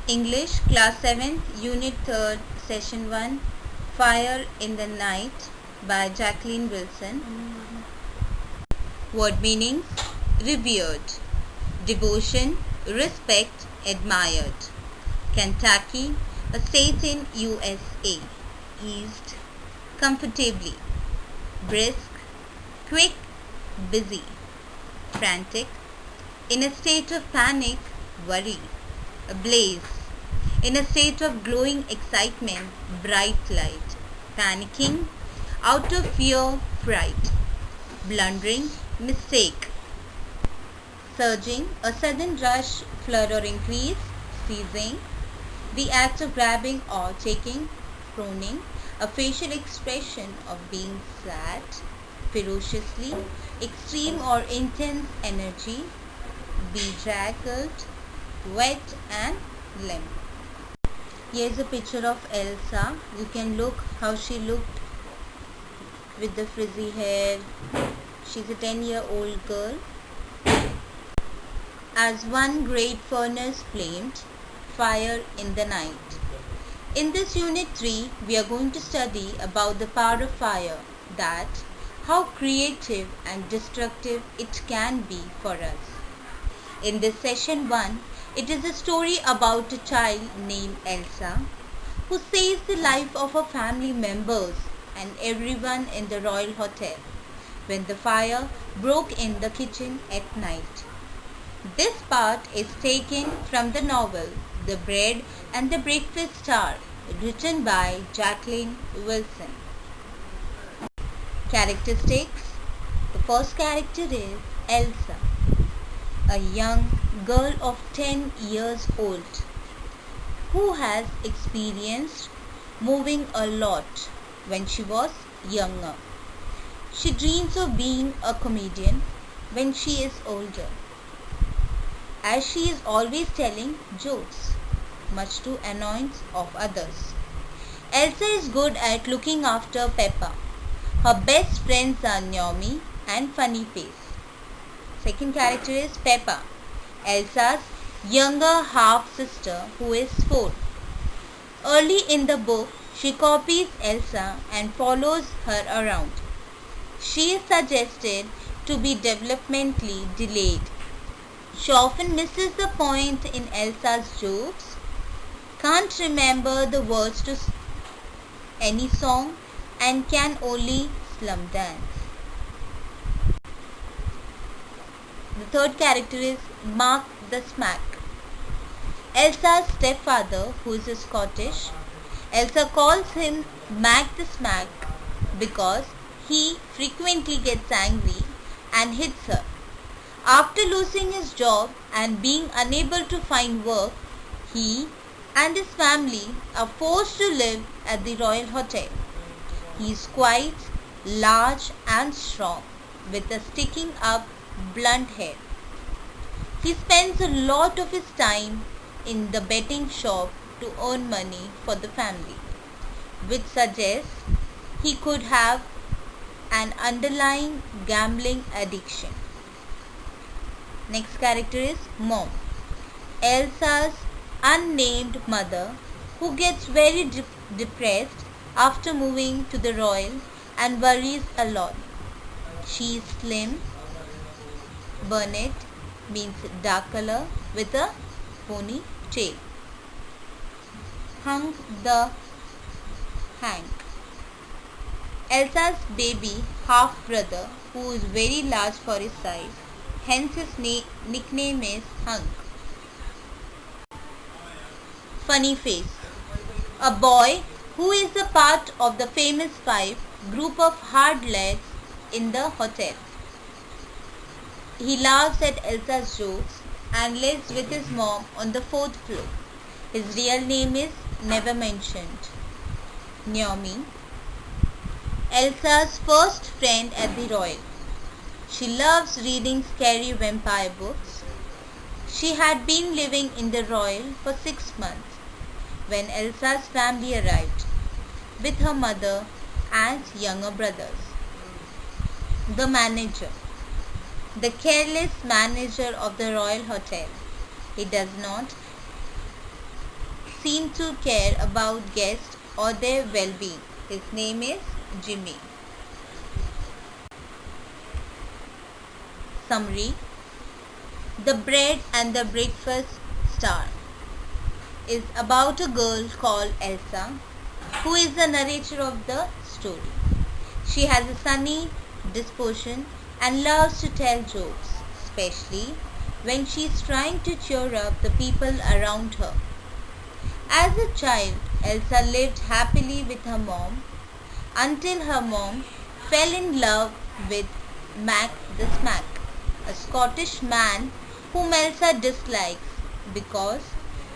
English Class 7th Unit 3rd Session 1 Fire in the Night by Jacqueline Wilson. Word meanings: revered, devotion, respect, admired. Kentucky, a state in USA. East, comfortably. Brisk, quick, busy. Frantic, in a state of panic, worry. Ablaze, in a state of glowing excitement, bright light. Panicking, out of fear, fright. Blundering, mistake. Surging, a sudden rush, flood or increase. Seizing, the act of grabbing or taking. Proning, a facial expression of being sad. Ferociously, extreme or intense energy. Bedraggled, wet and limp. Here is a picture of Elsa. You can look how she looked with the frizzy hair. She's a 10-year-old girl. As one great furnace flamed, fire in the night. In this unit 3, we are going to study about the power of fire, that how creative and destructive it can be for us. In this session 1, it is a story about a child named Elsa who saves the life of her family members and everyone in the Royal Hotel when the fire broke in the kitchen at night. This part is taken from the novel The Bread and the Breakfast Star, written by Jacqueline Wilson. Characteristics. The first character is Elsa, a young girl of 10 years old who has experienced moving a lot when she was younger. She dreams of being a comedian when she is older, as she is always telling jokes, much to annoyance of others. Elsa is good at looking after Peppa. Her best friends are Naomi and Funny Face. Second character is Peppa, Elsa's younger half-sister who is 4. Early in the book, she copies Elsa and follows her around. She is suggested to be developmentally delayed. She often misses the point in Elsa's jokes, can't remember the words to any song, and can only slum dance. The third character is Mark the Smack, Elsa's stepfather who is Scottish. Elsa calls him Mac the Smack because he frequently gets angry and hits her. After losing his job and being unable to find work, he and his family are forced to live at the Royal Hotel. He is quite large and strong, with a sticking up blunt hair. He spends a lot of his time in the betting shop to earn money for the family, which suggests he could have an underlying gambling addiction. Next character is Mom, Elsa's unnamed mother, who gets very depressed after moving to the Royal and worries a lot. She is slim, brunette, means dark color, with a ponytail. Hank the Hank, Elsa's baby half-brother who is very large for his size, hence his nickname is Hank. Funny Face, a boy who is a part of the famous 5 group of hard lads in the hotel. He laughs at Elsa's jokes and lives with his mom on the 4th floor. His real name is never mentioned. Naomi, Elsa's first friend at the Royal. She loves reading scary vampire books. She had been living in the Royal for 6 months when Elsa's family arrived with her mother and younger brothers. The manager, the careless manager of the Royal Hotel. He does not seemed to care about guests or their well-being. His name is Jimmy. Summary: The Bread and the Breakfast Star is about a girl called Elsa, who is the narrator of the story. She has a sunny disposition and loves to tell jokes, especially when she is trying to cheer up the people around her. As a child, Elsa lived happily with her mom until her mom fell in love with Mac the Smack, a Scottish man whom Elsa dislikes because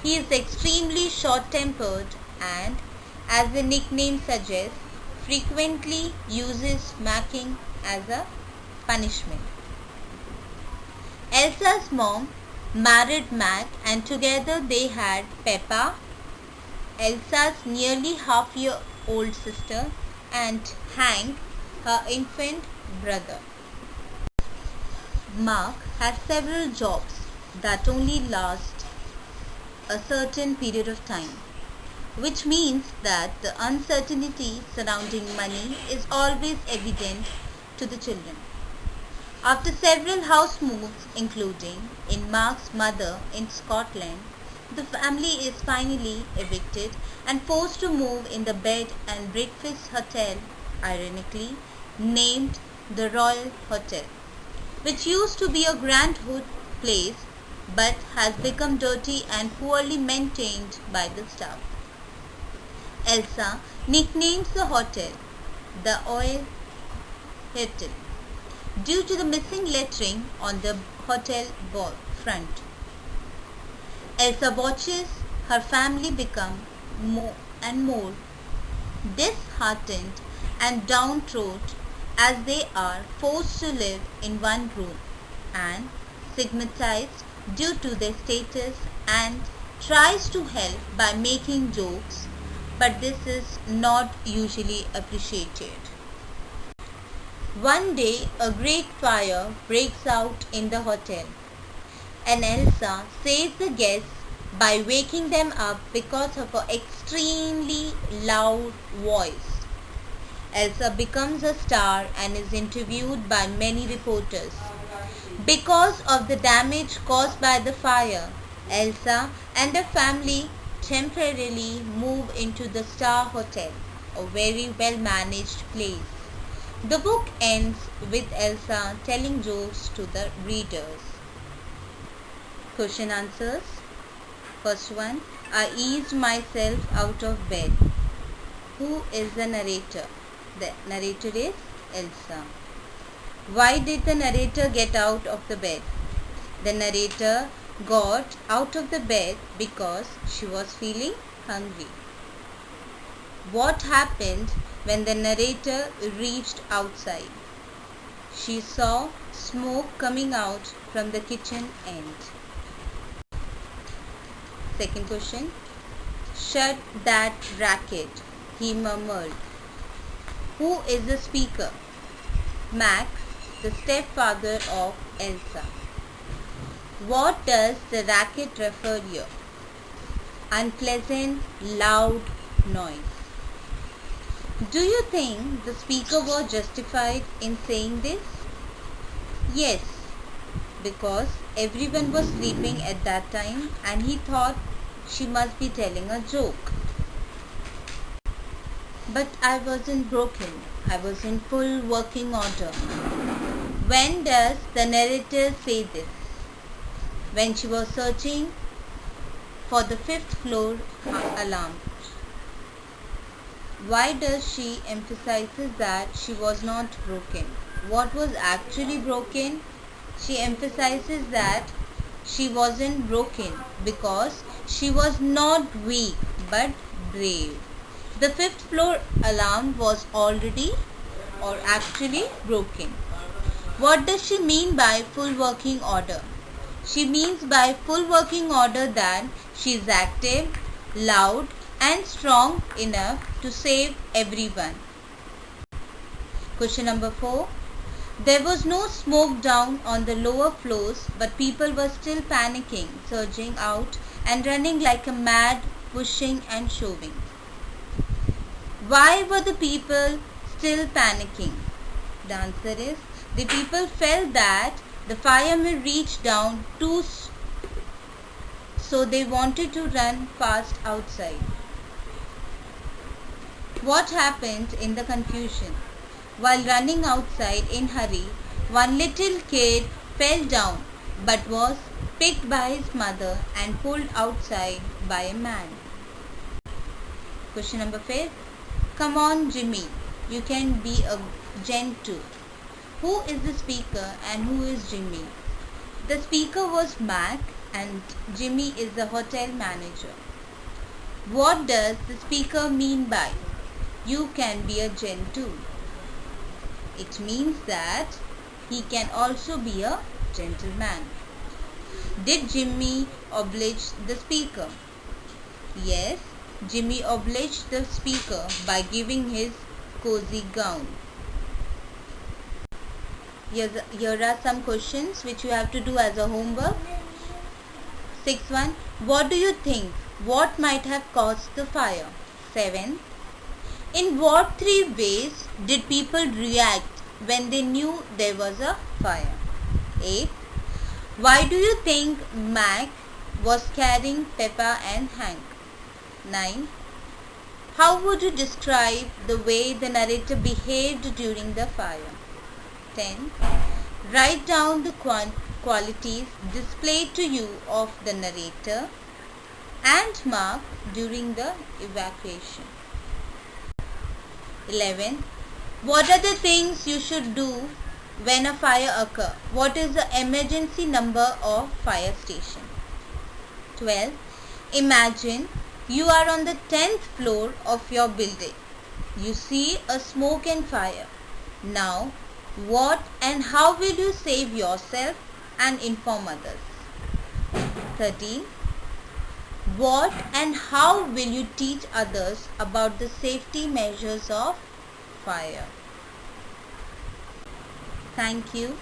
he is extremely short-tempered and, as the nickname suggests, frequently uses smacking as a punishment. Elsa's mom married Mac and together they had Peppa, Elsa's nearly half-year-old sister, and Hank, her infant brother. Mark has several jobs that only last a certain period of time, which means that the uncertainty surrounding money is always evident to the children. After several house moves, including in Mark's mother in Scotland, the family is finally evicted and forced to move in the bed and breakfast hotel, ironically named the Royal Hotel, which used to be a grand place but has become dirty and poorly maintained by the staff. Elsa nicknames the hotel the Royal Hotel due to the missing lettering on the hotel front. Elsa watches her family become more and more disheartened and downtrodden as they are forced to live in one room and stigmatized due to their status, and tries to help by making jokes, but this is not usually appreciated. One day, a great fire breaks out in the hotel, and Elsa saves the guests by waking them up because of her extremely loud voice. Elsa becomes a star and is interviewed by many reporters. Because of the damage caused by the fire, Elsa and her family temporarily move into the Star Hotel, a very well-managed place. The book ends with Elsa telling jokes to the readers. Question answers. First one, I eased myself out of bed. Who is the narrator? The narrator is Elsa. Why did the narrator get out of the bed? The narrator got out of the bed because she was feeling hungry. What happened when the narrator reached outside? She saw smoke coming out from the kitchen end. Second question. Shut that racket, he murmured. Who is the speaker? Max, the stepfather of Elsa. What does the racket refer here? Unpleasant, loud noise. Do you think the speaker was justified in saying this? Yes, because everyone was sleeping at that time and he thought she must be telling a joke. But I wasn't broken. I was in full working order. When does the narrator say this? When she was searching for the 5th floor alarm. Why does she emphasize that she was not broken? What was actually broken? She emphasizes that she wasn't broken because she was not weak but brave. The 5th floor alarm was already or actually broken. What does she mean by full working order? She means by full working order that she is active, loud and strong enough to save everyone. Question number 4. There was no smoke down on the lower floors, but people were still panicking, surging out and running like a mad pushing and shoving. Why were the people still panicking? The answer is the people felt that the fire may reach down so they wanted to run fast outside. What happened in the confusion? While running outside in hurry, one little kid fell down but was picked by his mother and pulled outside by a man. Question number 5. Come on, Jimmy, you can be a gent too. Who is the speaker and who is Jimmy? The speaker was Mac and Jimmy is the hotel manager. What does the speaker mean by you can be a gent too? It means that he can also be a gentleman. Did Jimmy oblige the speaker? Yes, Jimmy obliged the speaker by giving his cozy gown. Here are some questions which you have to do as a homework. 6.1. What do you think? What might have caused the fire? 7. In what 3 ways did people react when they knew there was a fire? 8. Why do you think Mac was carrying Peppa and Hank? 9. How would you describe the way the narrator behaved during the fire? 10. Write down the qualities displayed to you of the narrator and mark during the evacuation. 11. What are the things you should do when a fire occurs? What is the emergency number of fire station? 12. Imagine you are on the 10th floor of your building. You see a smoke and fire. Now, what and how will you save yourself and inform others? 13. What and how will you teach others about the safety measures of fire? Thank you.